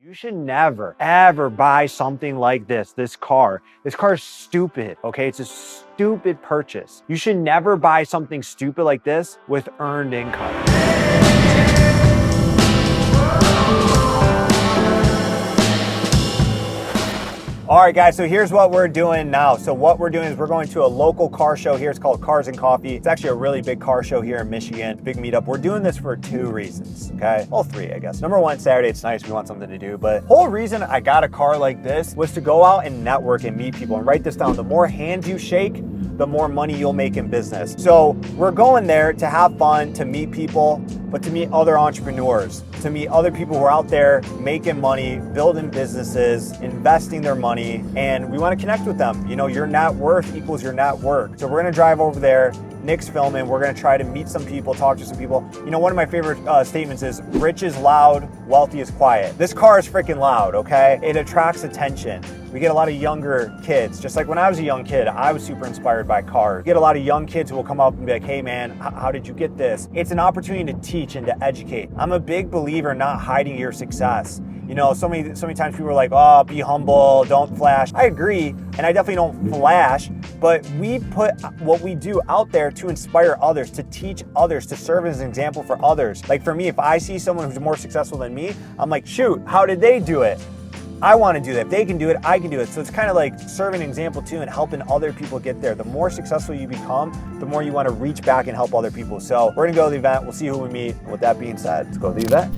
You should never, ever buy something like this car. This car is stupid, okay? It's a stupid purchase. You should never buy something stupid like this with earned income. All right, guys, so here's what we're doing now. So what we're doing is we're going to a local car show here. It's called Cars and Coffee. It's actually a really big car show here in Michigan, big meetup. We're doing this for 2 reasons, okay? Well, 3, I guess. Number 1, Saturday, it's nice. We want something to do. But the whole reason I got a car like this was to go out and network and meet people. And write this down. The more hands you shake, the more money you'll make in business. So we're going there to have fun, to meet people, but to meet other entrepreneurs, to meet other people who are out there making money, building businesses, investing their money, and we want to connect with them. You know, your net worth equals your net worth. So we're gonna drive over there. Nick's filming. We're gonna try to meet some people, talk to some people. You know, one of my favorite statements is, rich is loud, wealthy is quiet. This car is freaking loud, okay? It attracts attention. We get a lot of younger kids. Just like when I was a young kid, I was super inspired by cars. We get a lot of young kids who will come up and be like, hey man, how did you get this? It's an opportunity to teach and to educate. I'm a big believer in not hiding your success. You know, so many times people are like, oh, be humble, don't flash. I agree, and I definitely don't flash, but we put what we do out there to inspire others, to teach others, to serve as an example for others. Like for me, if I see someone who's more successful than me, I'm like, shoot, how did they do it? I want to do that. If they can do it, I can do it. So it's kind of like serving an example too and helping other people get there. The more successful you become, the more you want to reach back and help other people. So we're going to go to the event. We'll see who we meet. With that being said, let's go to the event.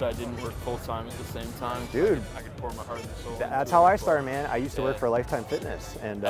I didn't work full time at the same time. Dude, I could pour my heart and soul. That's how I started, man. I used to work for Lifetime Fitness, and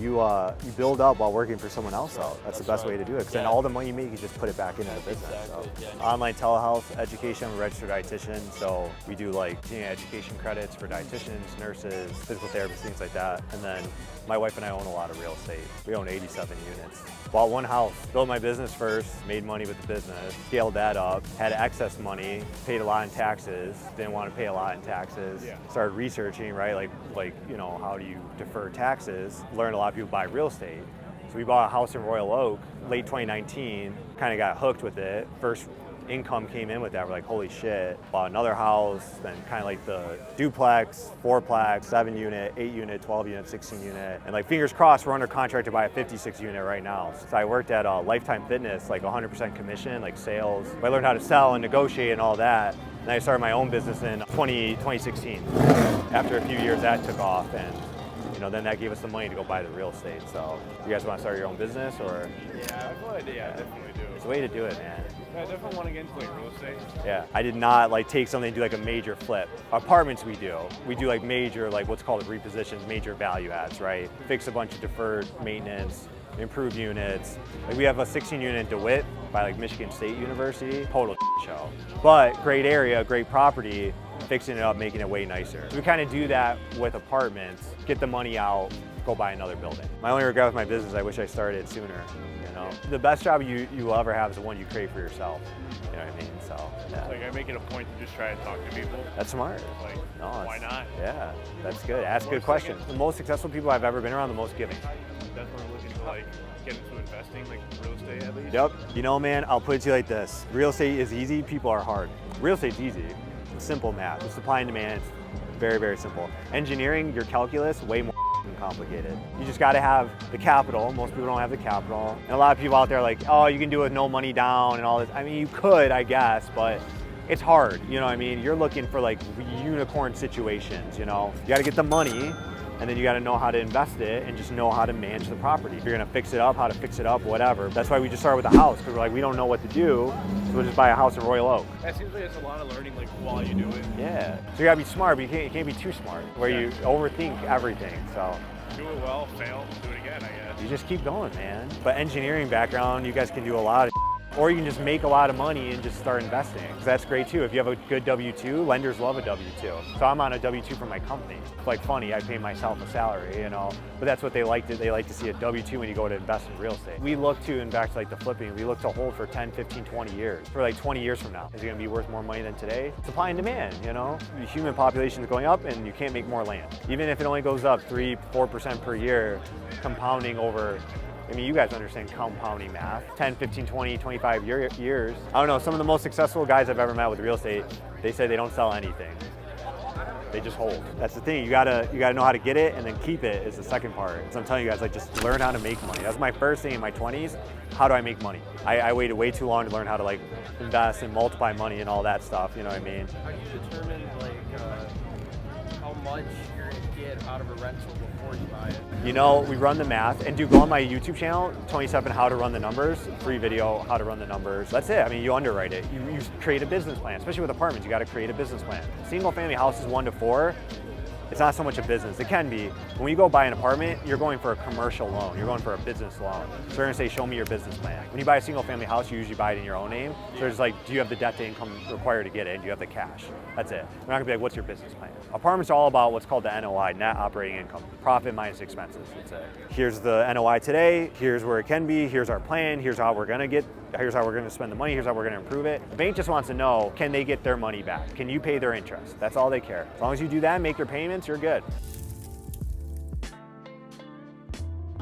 you build up while working for someone else out. That's the best way to do it, because then all the money you make, you just put it back into the business. Exactly. So. Online telehealth education, I'm a registered dietitian, so we do like continuing education credits for dietitians, nurses, physical therapists, things like that. And then my wife and I own a lot of real estate. We own 87 units. Bought one house, built my business first, made money with the business, scaled that up, had excess money, paid a lot in taxes, didn't want to pay a lot in taxes, started researching, right, like you know, how do you defer taxes, learned a lot of people buy real estate. So we bought a house in Royal Oak, late 2019, kind of got hooked with it. First income came in with that, we're like, holy shit. Bought another house, then kind of like the duplex, 4-plex, 7-unit, 8-unit, 12-unit, 16-unit. And like fingers crossed, we're under contract to buy a 56-unit right now. So I worked at Lifetime Fitness, like 100% commission, like sales. I learned how to sell and negotiate and all that. And I started my own business in 2016. After a few years, that took off, and you know, then that gave us the money to go buy the real estate. So you guys want to start your own business, or? Yeah, I feel like, I definitely do. It's a way to do it, man. Yeah, I definitely want to get into like real estate. Yeah, I did not like take something and do like a major flip. Apartments we do like major, like what's called repositions, major value adds, right? Fix a bunch of deferred maintenance, improve units. Like we have a 16-unit in DeWitt by like Michigan State University, total show. But great area, great property, fixing it up, making it way nicer. So we kind of do that with apartments, get the money out, go buy another building. My only regret with my business, I wish I started it sooner. You know, the best job you will ever have is the one you create for yourself. You know what I mean? So yeah. Like I make it a point to just try to talk to people. That's smart. Like, no, why not? Yeah, that's good. Ask good questions. The most successful people I've ever been around, the most giving. Definitely looking to like get into investing, like real estate at least. Yep. You know, man, I'll put it to you like this. Real estate is easy, people are hard. Real estate's easy. It's simple math. It's supply and demand. It's very, very simple. Engineering, your calculus, way more complicated. You just got to have the capital. Most people don't have the capital. And a lot of people out there are like, oh, you can do it with no money down and all this. I mean, you could, I guess, but it's hard. You know what I mean? You're looking for like unicorn situations, you know? You got to get the money, and then you got to know how to invest it and just know how to manage the property. If you're going to fix it up, how to fix it up, whatever. That's why we just started with a house, because we're like, we don't know what to do, so we'll just buy a house in Royal Oak. That seems like it's a lot of learning like while you do it. Yeah. So you got to be smart, but you can't be too smart, where you overthink everything. So do it well, fail, do it again, I guess. You just keep going, man. But engineering background, you guys can do a lot of Or you can just make a lot of money and just start investing. Because that's great too. If you have a good W-2, lenders love a W-2. So I'm on a W-2 for my company. It's like funny, I pay myself a salary, you know, but that's what they like to see a W-2 when you go to invest in real estate. We look to invest like the flipping, we look to hold for 10, 15, 20 years. For like 20 years from now, is it gonna be worth more money than today? Supply and demand, you know? The human population is going up and you can't make more land. Even if it only goes up 3-4% per year, compounding over, I mean, you guys understand compounding math. 10, 15, 20, 25 years. I don't know, some of the most successful guys I've ever met with real estate, they say they don't sell anything. They just hold. That's the thing, you gotta know how to get it and then keep it is the second part. So I'm telling you guys, like, just learn how to make money. That's my first thing in my 20s, how do I make money? I waited way too long to learn how to like invest and multiply money and all that stuff, you know what I mean? How do you determine like how much you're gonna get out of a rental before you buy it? You know, we run the math, and go on my YouTube channel, Tony Stephan, how to run the numbers, free video, how to run the numbers. That's it. I mean, you underwrite it. You create a business plan, especially with apartments, you gotta create a business plan. Single family houses 1 to 4, it's not so much a business. It can be. When you go buy an apartment, you're going for a commercial loan. You're going for a business loan. So they're gonna say, show me your business plan. When you buy a single family house, you usually buy it in your own name. So there's like, do you have the debt to income required to get it? And do you have the cash? That's it. They're not gonna be like, what's your business plan? Apartments are all about what's called the NOI, net operating income, profit minus expenses. That's it. Here's the NOI today. Here's where it can be. Here's our plan. Here's how we're gonna get. Here's how we're gonna spend the money. Here's how we're gonna improve it. The bank just wants to know, can they get their money back? Can you pay their interest? That's all they care. As long as you do that and make your payments, you're good.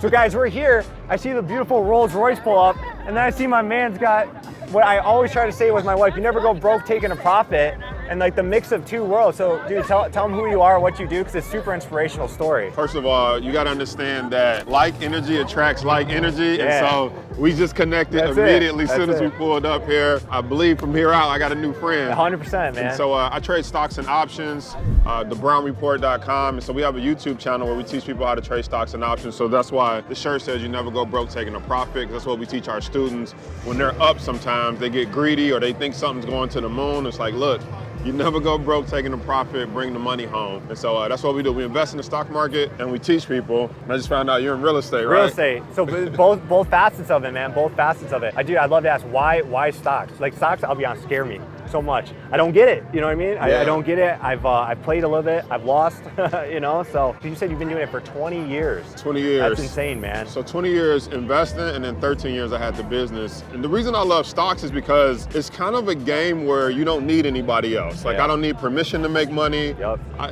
So guys, we're here. I see the beautiful Rolls Royce pull up, and then I see my man's got what I always try to say with my wife, you never go broke taking a profit, and like the mix of two worlds. So dude, tell them who you are, what you do, because it's a super inspirational story. First of all, you got to understand that like energy attracts like energy, and so we just connected immediately as soon as we pulled up here. I believe from here out, I got a new friend. 100%, man. And so I trade stocks and options, thebrownreport.com, and so we have a YouTube channel where we teach people how to trade stocks and options. So that's why the shirt says you never go broke taking a profit, 'cause that's what we teach our students. When they're up sometimes, they get greedy or they think something's going to the moon. It's like, look, you never go broke taking a profit, bring the money home. And so that's what we do. We invest in the stock market and we teach people. And I just found out you're in real estate, right? Real estate. So both facets of it, man. Both facets of it. I'd love to ask why stocks? Like stocks, I'll be honest, scare me so much. I don't get it. You know what I mean? I don't get it. I've played a little bit. I've lost. You know. So you said you've been doing it for 20 years. 20 years. That's insane, man. So 20 years investing, and then 13 years I had the business. And the reason I love stocks is because it's kind of a game where you don't need anybody else. Like I don't need permission to make money.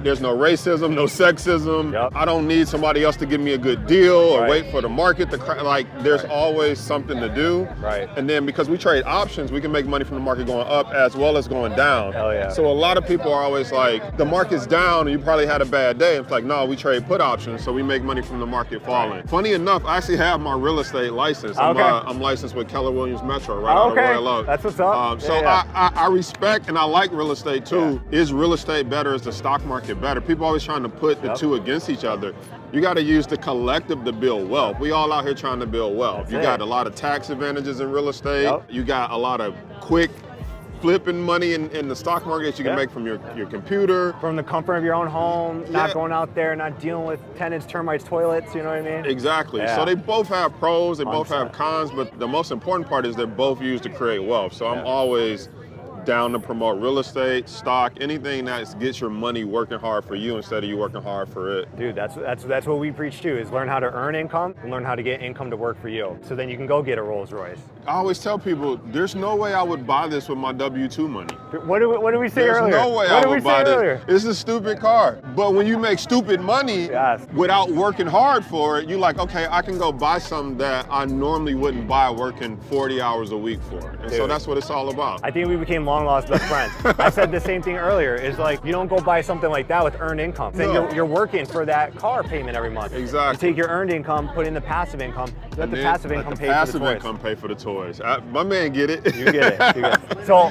There's no racism, no sexism. I don't need somebody else to give me a good deal or wait for the market to like. There's always something to do. Right. And then because we trade options, we can make money from the market going up as well as going down. Hell yeah. So a lot of people are always like, the market's down and you probably had a bad day. It's like, no, we trade put options, so we make money from the market falling. Funny enough, I actually have my real estate license. I'm licensed with Keller Williams Metro right out of Royal Oak. That's what's up. I respect and I like real estate too. Is real estate better? Is the stock market better? People always trying to put the two against each other. You got to use the collective to build wealth. We all out here trying to build wealth. You got a lot of tax advantages in real estate. You got a lot of quick flipping money in the stock market that you can make from your computer. From the comfort of your own home, not going out there, not dealing with tenants, termites, toilets, you know what I mean? Exactly. So they both have pros, they both have cons, but the most important part is they're both used to create wealth. So I'm always down to promote real estate, stock, anything that gets your money working hard for you instead of you working hard for it. Dude, that's what we preach too, is learn how to earn income and learn how to get income to work for you. So then you can go get a Rolls Royce. I always tell people, there's no way I would buy this with my W-2 money. What did we say earlier? There's no way I would buy this. It's a stupid car. But when you make stupid money without working hard for it, you're like, okay, I can go buy something that I normally wouldn't buy working 40 hours a week for. And so that's what it's all about. I think we became long lost best friends. I said the same thing earlier, is like, you don't go buy something like that with earned income. Then you're working for that car payment every month. Exactly. You take your earned income, put in the passive income, let the passive income pay for the toys. Passive income pay for the toys. My man get it. You get it. So,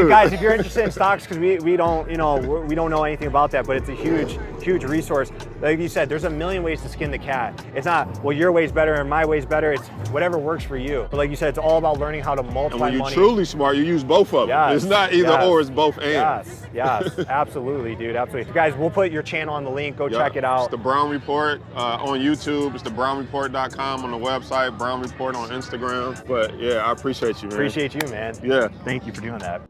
guys, if you're interested in stocks, because we don't know anything about that, but it's a huge resource. Like you said, there's a million ways to skin the cat. It's not, well, your way's better and my way's better. It's whatever works for you. But like you said, it's all about learning how to multiply money. And when you're truly smart, you use both of them. It's not either or, it's both and. Yes, absolutely, dude, absolutely. Guys, we'll put your channel on the link. Go check it out. It's The Brown Report on YouTube. It's thebrownreport.com on the website. website, Brown Report on Instagram. But yeah, I appreciate you, man. Appreciate you, man. Yeah. Thank you for doing that.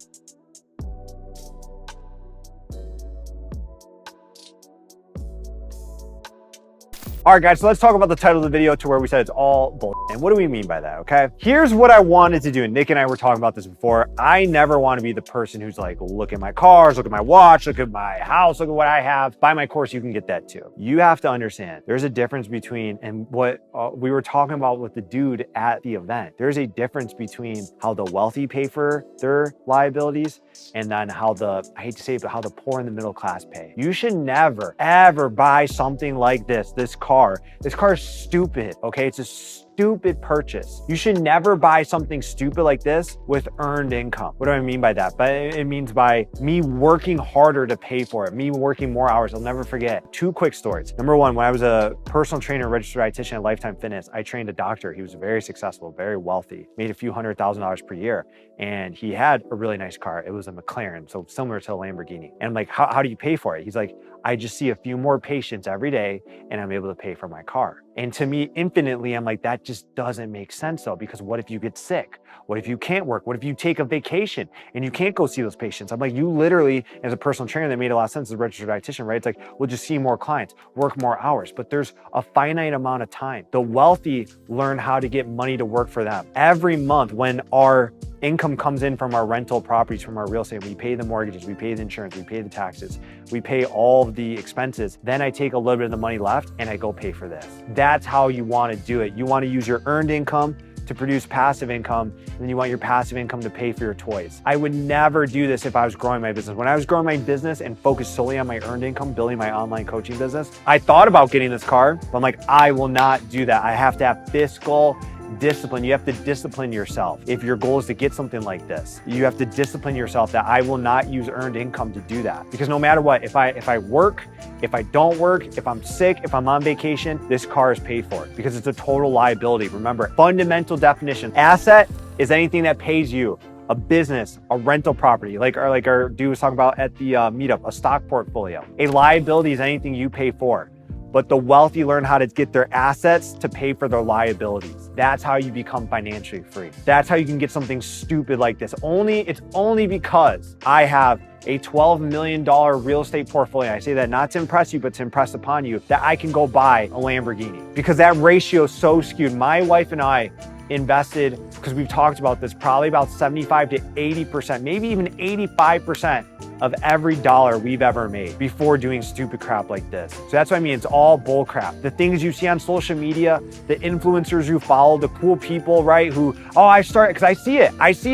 All right, guys, so let's talk about the title of the video to where we said it's all bullshit. And what do we mean by that, okay? Here's what I wanted to do, and Nick and I were talking about this before. I never want to be the person who's like, look at my cars, look at my watch, look at my house, look at what I have. Buy my course, you can get that too. You have to understand, there's a difference between, and what we were talking about with the dude at the event, there's a difference between how the wealthy pay for their liabilities and then how the, I hate to say it, but how the poor and the middle class pay. You should never, ever buy something like this car. This car is stupid, okay? It's a stupid purchase. You should never buy something stupid like this with earned income. What do I mean by that? But it means by me working harder to pay for it, me working more hours. I'll never forget. 2 quick stories. Number 1, when I was a personal trainer, registered dietitian at Lifetime Fitness, I trained a doctor. He was very successful, very wealthy, made a few $100,000 per year. And he had a really nice car. It was a McLaren, so similar to a Lamborghini. And I'm like, how do you pay for it? He's like, I just see a few more patients every day and I'm able to pay for my car. And to me, infinitely, I'm like, that just doesn't make sense though, because what if you get sick? What if you can't work? What if you take a vacation and you can't go see those patients? I'm like, you literally, as a personal trainer, that made a lot of sense as a registered dietitian, right? It's like, we'll just see more clients, work more hours, but there's a finite amount of time. The wealthy learn how to get money to work for them. Every month when our income comes in from our rental properties, from our real estate, we pay the mortgages, we pay the insurance, we pay the taxes, we pay all of the expenses. Then I take a little bit of the money left and I go pay for this. That's how you want to do it. You want to use your earned income to produce passive income, and then you want your passive income to pay for your toys. I would never do this if I was growing my business. When I was growing my business and focused solely on my earned income, building my online coaching business, I thought about getting this car, but I'm like, I will not do that. I have to have fiscal discipline. You have to discipline yourself. If your goal is to get something like this, you have to discipline yourself that I will not use earned income to do that. Because no matter what, if I work, if I don't work, if I'm sick, if I'm on vacation, this car is paid for because it's a total liability. Remember, fundamental definition, asset is anything that pays you. A business, a rental property, like our dude was talking about at the meetup, a stock portfolio. A liability is anything you pay for. But the wealthy learn how to get their assets to pay for their liabilities. That's how you become financially free. That's how you can get something stupid like this. It's only because I have a $12 million real estate portfolio. I say that not to impress you, but to impress upon you that I can go buy a Lamborghini because that ratio is so skewed. My wife and I invested, because we've talked about this, probably about 75 to 80%, maybe even 85% of every dollar we've ever made before doing stupid crap like this. So that's what I mean, it's all bull crap. The things you see on social media, the influencers you follow, the cool people, right? Who, because I see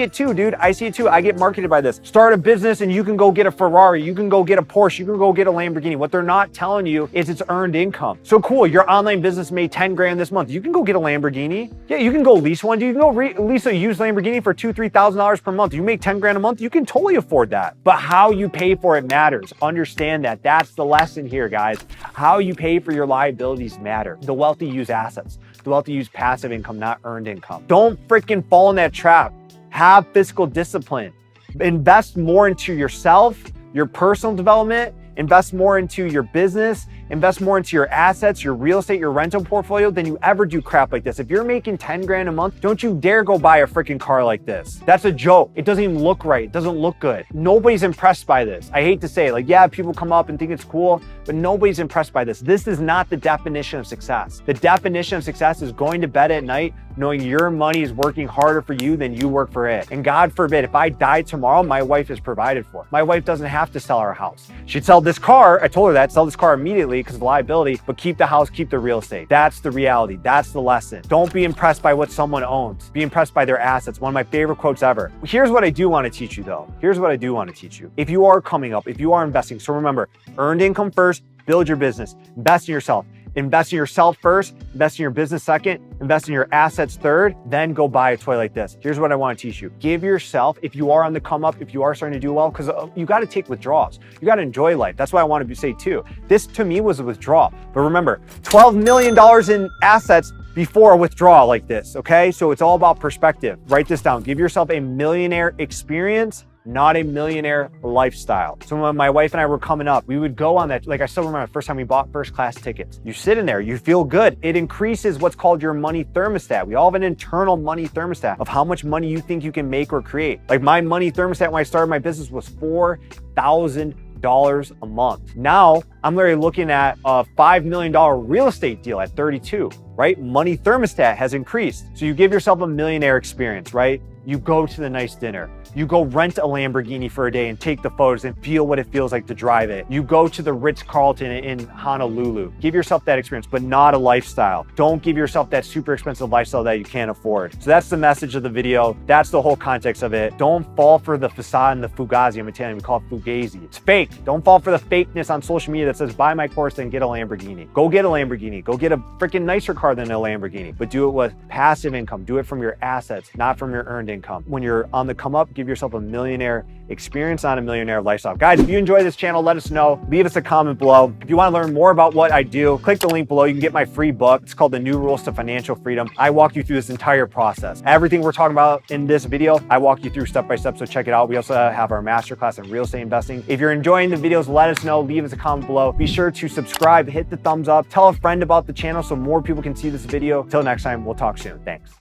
it too, dude. I see it too. I get marketed by this. Start a business and you can go get a Ferrari, you can go get a Porsche, you can go get a Lamborghini. What they're not telling you is it's earned income. So cool, your online business made 10 grand this month. You can go get a Lamborghini. Yeah, you can go lease one. You can go lease a used Lamborghini for $2,000-$3,000 per month. You make 10 grand a month, you can totally afford that. But how you pay for it matters. Understand that. That's the lesson here, guys. How you pay for your liabilities matter. The wealthy use assets. The wealthy use passive income, not earned income. Don't freaking fall in that trap. Have fiscal discipline. Invest more into yourself, your personal development, invest more into your business, invest more into your assets, your real estate, your rental portfolio than you ever do crap like this. If you're making 10 grand a month, don't you dare go buy a freaking car like this. That's a joke. It doesn't even look right. It doesn't look good. Nobody's impressed by this. I hate to say, like, yeah, people come up and think it's cool, but nobody's impressed by this. This is not the definition of success. The definition of success is going to bed at night knowing your money is working harder for you than you work for it. And God forbid, if I die tomorrow, my wife is provided for. My wife doesn't have to sell our house. She'd sell this car. I told her that, sell this car immediately because of liability, but keep the house, keep the real estate. That's the reality. That's the lesson. Don't be impressed by what someone owns. Be impressed by their assets. One of my favorite quotes ever. Here's what I do want to teach you though. Here's what I do want to teach you. If you are coming up, if you are investing, so remember, earned income first, build your business, invest in yourself. Invest in yourself first, invest in your business second, invest in your assets third, then go buy a toy like this. Here's what I want to teach you. Give yourself, if you are on the come up, if you are starting to do well, because you got to take withdrawals. You got to enjoy life. That's what I want to say too. This to me was a withdrawal. But remember, $12 million in assets before a withdrawal like this, okay? So it's all about perspective. Write this down. Give yourself a millionaire experience not a millionaire lifestyle. So when my wife and I were coming up, we would go on that. Like I still remember the first time we bought first class tickets. You sit in there, you feel good. It increases what's called your money thermostat. We all have an internal money thermostat of how much money you think you can make or create. Like my money thermostat when I started my business was $4,000 a month. Now I'm literally looking at a $5 million real estate deal at 32, right? Money thermostat has increased. So you give yourself a millionaire experience, right? You go to the nice dinner. You go rent a Lamborghini for a day and take the photos and feel what it feels like to drive it. You go to the Ritz-Carlton in Honolulu. Give yourself that experience, but not a lifestyle. Don't give yourself that super expensive lifestyle that you can't afford. So that's the message of the video. That's the whole context of it. Don't fall for the facade and the fugazi. I'm Italian, we call it fugazi. It's fake. Don't fall for the fakeness on social media that says, buy my course and get a Lamborghini. Go get a Lamborghini. Go get a freaking nicer car than a Lamborghini, but do it with passive income. Do it from your assets, not from your earned income. When you're on the come up, give yourself a millionaire experience, not a millionaire lifestyle. Guys, if you enjoy this channel, let us know. Leave us a comment below. If you want to learn more about what I do, click the link below. You can get my free book. It's called The New Rules to Financial Freedom. I walk you through this entire process. Everything we're talking about in this video, I walk you through step by step, so check it out. We also have our masterclass in real estate investing. If you're enjoying the videos, let us know. Leave us a comment below. Be sure to subscribe, hit the thumbs up, tell a friend about the channel so more people can see this video. Till next time, we'll talk soon. Thanks.